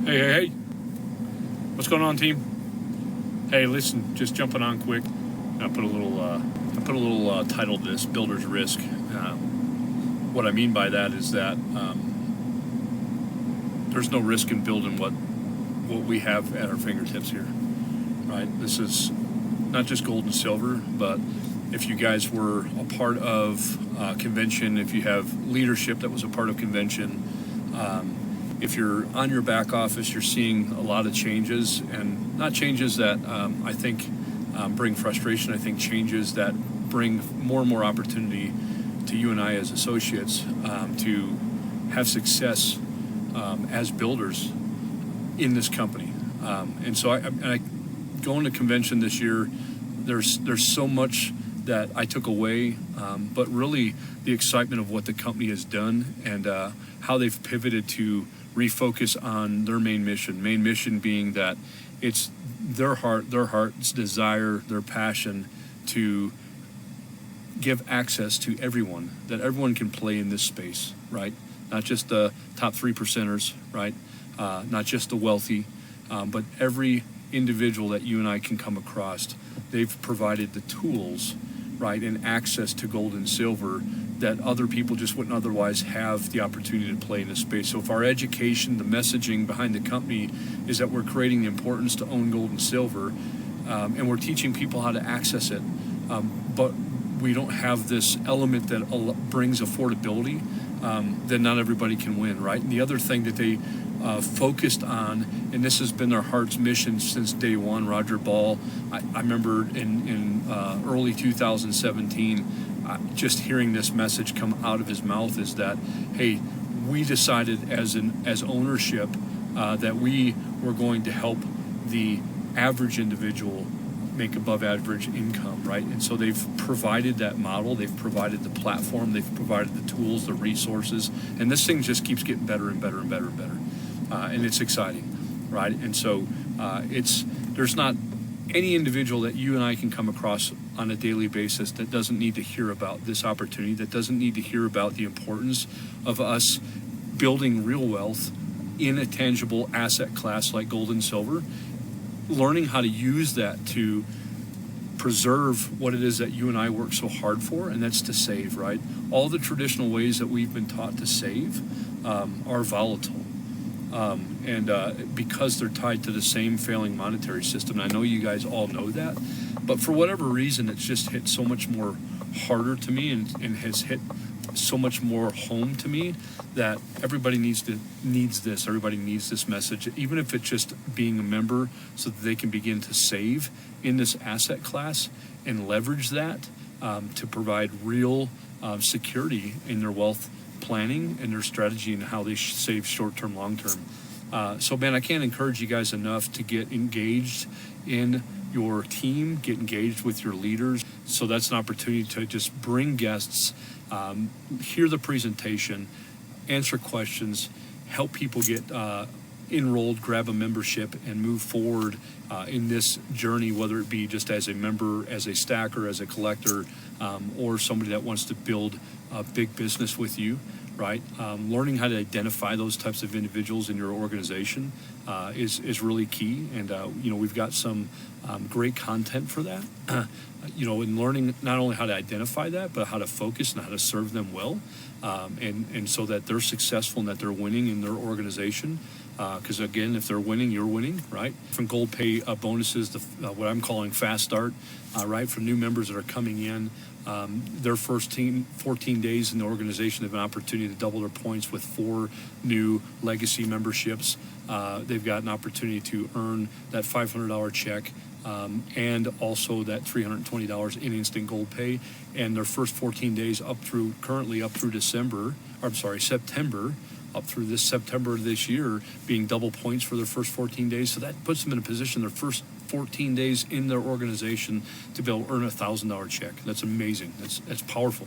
Hey. What's going on, team? Hey, listen, just jumping on quick. I put a little title to this, Builder's Risk. What I mean by that is that there's no risk in building what we have at our fingertips here, right? This is not just gold and silver, but if you guys were a part of convention, if you have leadership that was a part of convention, if you're on your back office, you're seeing a lot of changes, and not changes that I think bring frustration. I think changes that bring more and more opportunity to you and I as associates to have success as builders in this company. And so I going to convention this year, there's so much that I took away, but really the excitement of what the company has done and how they've pivoted to refocus on their main mission being that it's their heart's desire, their passion to give access to everyone, that everyone can play in this space, right? Not just the top 3%ers, right? Not just the wealthy, but every individual that you and I can come across. They've provided the tools, right, and access to gold and silver that other people just wouldn't otherwise have the opportunity to play in this space. So if our education, the messaging behind the company is that we're creating the importance to own gold and silver, and we're teaching people how to access it, but we don't have this element that brings affordability, then not everybody can win, right? And the other thing that they focused on, and this has been their heart's mission since day one, Roger Ball, I remember in early 2017, just hearing this message come out of his mouth is that, hey, we decided as ownership that we were going to help the average individual make above average income, right? And so they've provided that model, they've provided the platform, they've provided the tools, the resources, and this thing just keeps getting better and better and better and better. And it's exciting, right? And so there's not any individual that you and I can come across on a daily basis that doesn't need to hear about this opportunity, that doesn't need to hear about the importance of us building real wealth in a tangible asset class like gold and silver, learning how to use that to preserve what it is that you and I work so hard for, and that's to save, right? All the traditional ways that we've been taught to save are volatile. Because they're tied to the same failing monetary system. And I know you guys all know that, but for whatever reason, it's just hit so much more harder to me and has hit so much more home to me that everybody needs this. Everybody needs this message, even if it's just being a member so that they can begin to save in this asset class and leverage that to provide real security in their wealth planning and their strategy and how they save short-term, long-term. So, man, I can't encourage you guys enough to get engaged in your team, get engaged with your leaders. So that's an opportunity to just bring guests, hear the presentation, answer questions, help people get enrolled, grab a membership, and move forward in this journey, whether it be just as a member, as a stacker, as a collector, or somebody that wants to build a big business with you, right? Learning how to identify those types of individuals in your organization is really key. And, we've got some great content for that, in learning not only how to identify that, but how to focus and how to serve them well. And so that they're successful and that they're winning in their organization. Because again, if they're winning, you're winning, right? From gold pay bonuses, what I'm calling fast start, right? For new members that are coming in, their first 14 days in the organization have an opportunity to double their points with 4 new legacy memberships. They've got an opportunity to earn that $500 check and also that $320 in instant gold pay. And their first 14 days currently up through September, up through this September of this year, being double points for their first 14 days. So that puts them in a position their first 14 days in their organization to be able to earn a $1,000 check. That's amazing. That's powerful,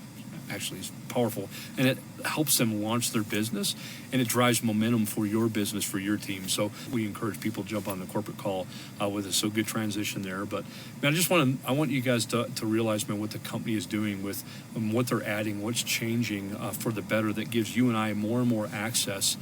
actually. powerful, and it helps them launch their business, and it drives momentum for your business, for your team. So we encourage people to jump on the corporate call with us. So good transition there. But man, I want you guys to realize, man, what the company is doing with what they're adding, what's changing for the better, that gives you and I more and more access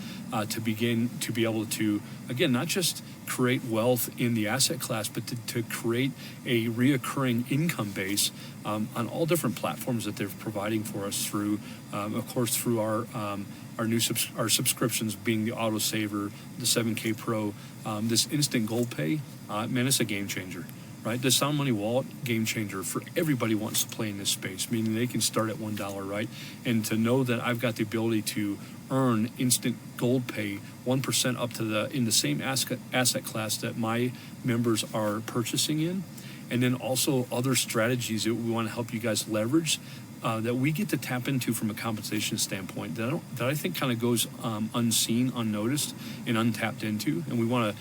to begin to be able to, again, not just create wealth in the asset class, but to create a reoccurring income base on all different platforms that they're providing for us through, of course, through our subscriptions, being the Auto Saver, the 7K Pro, this instant gold pay. Man, it's a game changer, right? The Sound Money Wallet, game changer for everybody who wants to play in this space, meaning they can start at $1, right? And to know that I've got the ability to earn instant gold pay 1% up to in the same asset class that my members are purchasing in, and then also other strategies that we want to help you guys leverage that we get to tap into from a compensation standpoint that I think kind of goes unseen, unnoticed, and untapped into, and we want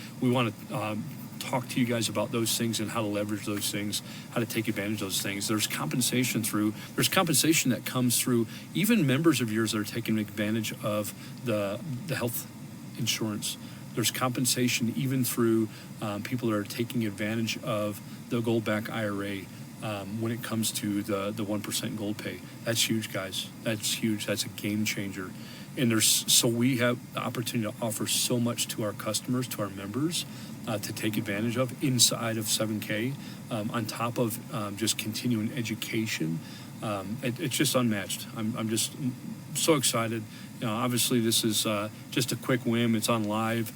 to talk to you guys about those things and how to leverage those things, how to take advantage of those things. There's compensation that comes through even members of yours that are taking advantage of the health insurance. There's compensation even through people that are taking advantage of the Goldback IRA when it comes to the 1% gold pay. That's huge, guys. That's huge. That's a game changer. And so we have the opportunity to offer so much to our customers, to our members, to take advantage of inside of 7K, on top of just continuing education. It's just unmatched. I'm just so excited. Obviously this is just a quick whim. It's on live,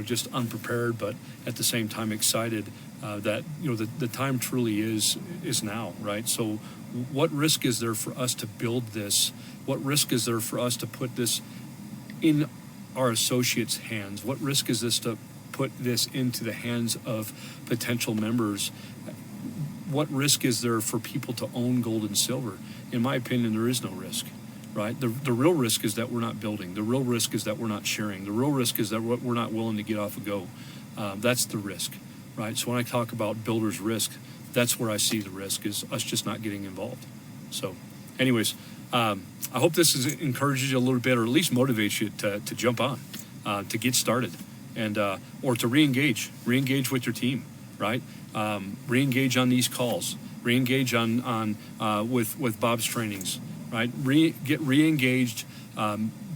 just unprepared, but at the same time excited that the time truly is now, right? So what risk is there for us to build this? What risk is there for us to put this in our associates' hands? What risk is this to put this into the hands of potential members? What risk is there for people to own gold and silver? In my opinion, there is no risk, right? The real risk is that we're not building. The real risk is that we're not sharing. The real risk is that we're not willing to get off a go. That's the risk, right? So when I talk about builder's risk, that's where I see the risk, is us just not getting involved. So anyways, I hope this encourages you a little bit, or at least motivates you to jump on, to get started, and or to re-engage with your team, right? Re-engage on these calls, re-engage on with Bob's trainings, right? Get re-engaged,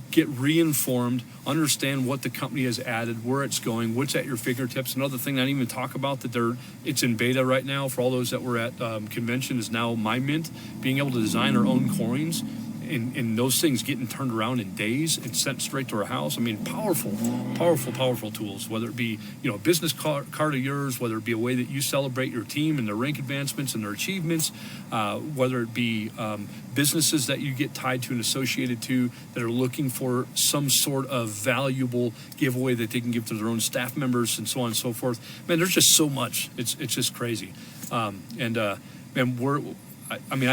get re-informed, understand what the company has added, where it's going, what's at your fingertips. Another thing I didn't even talk about it's in beta right now for all those that were at convention is now My Mint, being able to design our own coins. And those things getting turned around in days and sent straight to our house. I mean, powerful tools, whether it be, a business card of yours, whether it be a way that you celebrate your team and their rank advancements and their achievements, whether it be businesses that you get tied to and associated to that are looking for some sort of valuable giveaway that they can give to their own staff members and so on and so forth. Man, there's just so much. It's just crazy. I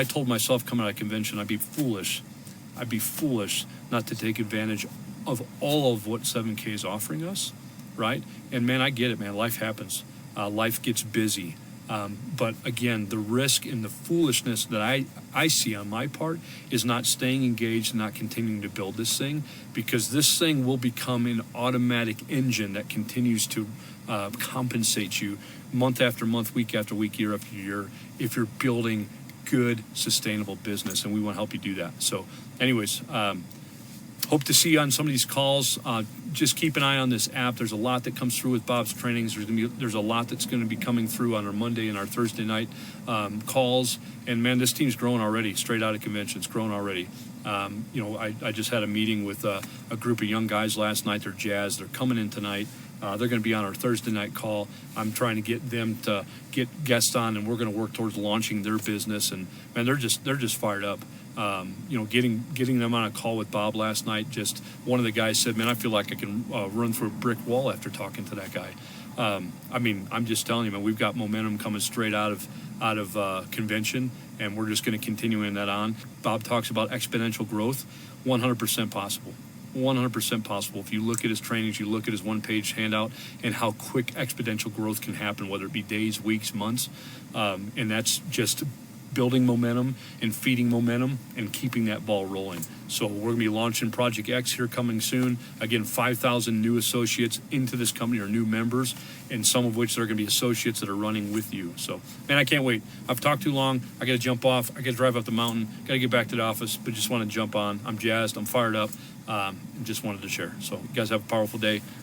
told myself coming out of convention, I'd be foolish not to take advantage of all of what 7K is offering us, right? And man, I get it, man. Life happens. Life gets busy. But again, the risk and the foolishness that I see on my part is not staying engaged and not continuing to build this thing, because this thing will become an automatic engine that continues to compensate you month after month, week after week, year after year, if you're building good, sustainable business, and we want to help you do that. So anyways, hope to see you on some of these calls. Just keep an eye on this app. There's a lot that comes through with Bob's trainings. There's a lot that's going to be coming through on our Monday and our Thursday night calls. And man, this team's growing already, straight out of convention. It's growing already. I just had a meeting with a group of young guys last night. They're jazzed. They're coming in tonight. They're going to be on our Thursday night call. I'm trying to get them to get guests on, and we're going to work towards launching their business. And man, they're just fired up. Getting them on a call with Bob last night. Just one of the guys said, "Man, I feel like I can run through a brick wall after talking to that guy." I'm just telling you, man, we've got momentum coming straight out of convention, and we're just going to continue in that on. Bob talks about exponential growth, 100% possible. 100% possible. If you look at his trainings, you look at his one-page handout, and how quick exponential growth can happen, whether it be days, weeks, months, and that's just building momentum and feeding momentum and keeping that ball rolling. So we're going to be launching Project X here coming soon. Again, 5,000 new associates into this company, or new members, and some of which are going to be associates that are running with you. So, man, I can't wait. I've talked too long. I got to jump off. I got to drive up the mountain. Got to get back to the office, but just want to jump on. I'm jazzed. I'm fired up. Just wanted to share. So you guys have a powerful day.